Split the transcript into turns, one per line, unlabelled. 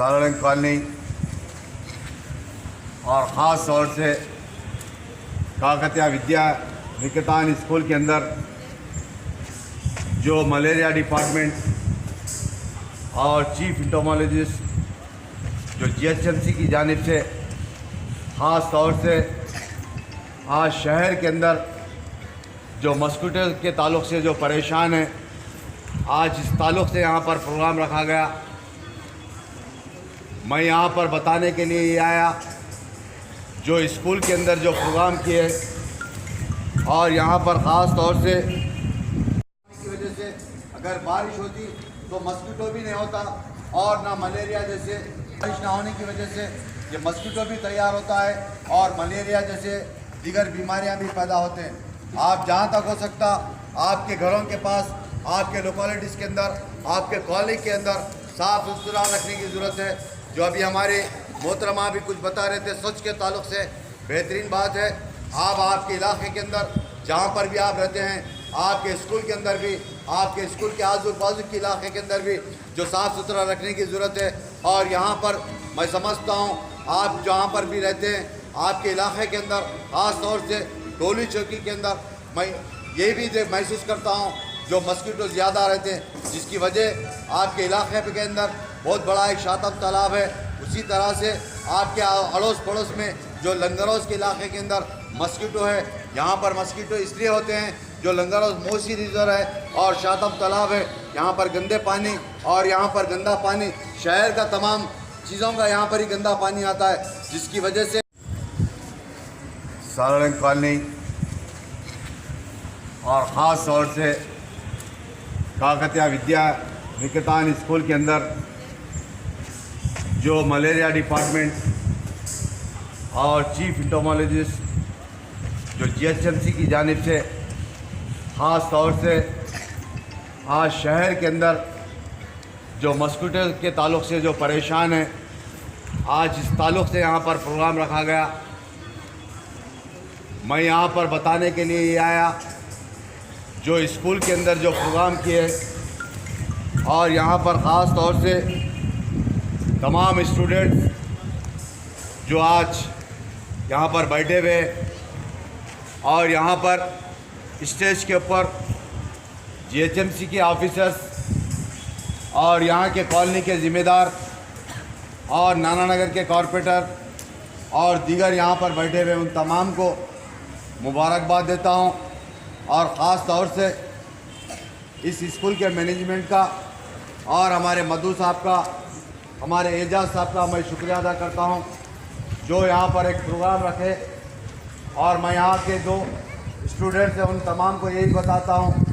Sarang colony और ख़ास तौर से काकतिया विद्या निकेतन स्कूल के अंदर जो मलेरिया डिपार्टमेंट और चीफ इंटोमोलॉजिस्ट जो जीएचएमसी की जानिब से ख़ास तौर से आज शहर के अंदर जो मस्कीटो के ताल्लुक़ से जो परेशान है, आज इस ताल्लुक़ से यहाँ पर प्रोग्राम रखा गया। मैं यहाँ पर बताने के लिए ये आया जो स्कूल के अंदर जो प्रोग्राम किए और यहाँ पर ख़ास तौर से की वजह से अगर बारिश होती तो मस्कीटो भी नहीं होता और ना मलेरिया जैसे बारिश ना होने की वजह से ये मस्कीटो भी तैयार होता है और मलेरिया जैसे दीगर बीमारियाँ भी पैदा होते हैं। आप जहाँ तक हो सकता आपके घरों के पास, आपके लोकेलिटीज़ के अंदर, आपके कॉलेज के अंदर साफ़ सुथरा रखने की ज़रूरत है। जो अभी हमारे मोहतरमा भी कुछ बता रहे थे स्वच्छ के ताल्लुक़ से, बेहतरीन बात है। आप आपके इलाके के अंदर जहाँ पर भी आप रहते हैं, आपके स्कूल के अंदर भी, आपके स्कूल के आजू बाजू के इलाके के अंदर भी जो साफ़ सुथरा रखने की ज़रूरत है। और यहाँ पर मैं समझता हूँ आप जहाँ पर भी रहते हैं आपके इलाके के अंदर ख़ास तौर से टोली चौकी के अंदर मैं ये भी महसूस करता हूँ जो मस्कीटो ज़्यादा रहते हैं, जिसकी वजह आपके इलाके के अंदर बहुत बड़ा एक शातब तालाब है। उसी तरह से आपके अड़ोस पड़ोस में जो लंगरोज़ के इलाके के अंदर मस्कीटो है, यहाँ पर मस्कीटो इसलिए होते हैं जो लंगरोज़ मोसी रिजर्व है और शातब तालाब है, यहाँ पर गंदे पानी और यहाँ पर गंदा पानी शहर का तमाम चीज़ों का यहाँ पर ही गंदा पानी आता है, जिसकी वजह से सारंग कॉलोनी और ख़ास तौर से काकतिया विद्या निकेतन स्कूल के अंदर जो मलेरिया डिपार्टमेंट और चीफ इंटोमोलॉजिस्ट जो जीएचएमसी की जानिब से ख़ास तौर से आज शहर के अंदर जो मस्कीटो के ताल्लुक़ से जो परेशान है, आज इस ताल्लुक़ से यहाँ पर प्रोग्राम रखा गया। मैं यहाँ पर बताने के लिए ये आया जो स्कूल के अंदर जो प्रोग्राम किए और यहाँ पर ख़ास तौर से तमाम स्टूडेंट्स जो आज यहाँ पर बैठे हुए और यहाँ पर स्टेज के ऊपर जीएचएमसी के ऑफिसर्स और यहाँ के कॉलोनी के ज़िम्मेदार और नाना नगर के कॉरपोरेटर और दीगर यहाँ पर बैठे हुए उन तमाम को मुबारकबाद देता हूँ। और ख़ास तौर से इस स्कूल के मैनेजमेंट का और हमारे मधु साहब का, हमारे एजाज साहब का मैं शुक्रिया अदा करता हूँ जो यहाँ पर एक प्रोग्राम रखे। और मैं यहाँ के जो स्टूडेंट्स हैं उन तमाम को यही बताता हूँ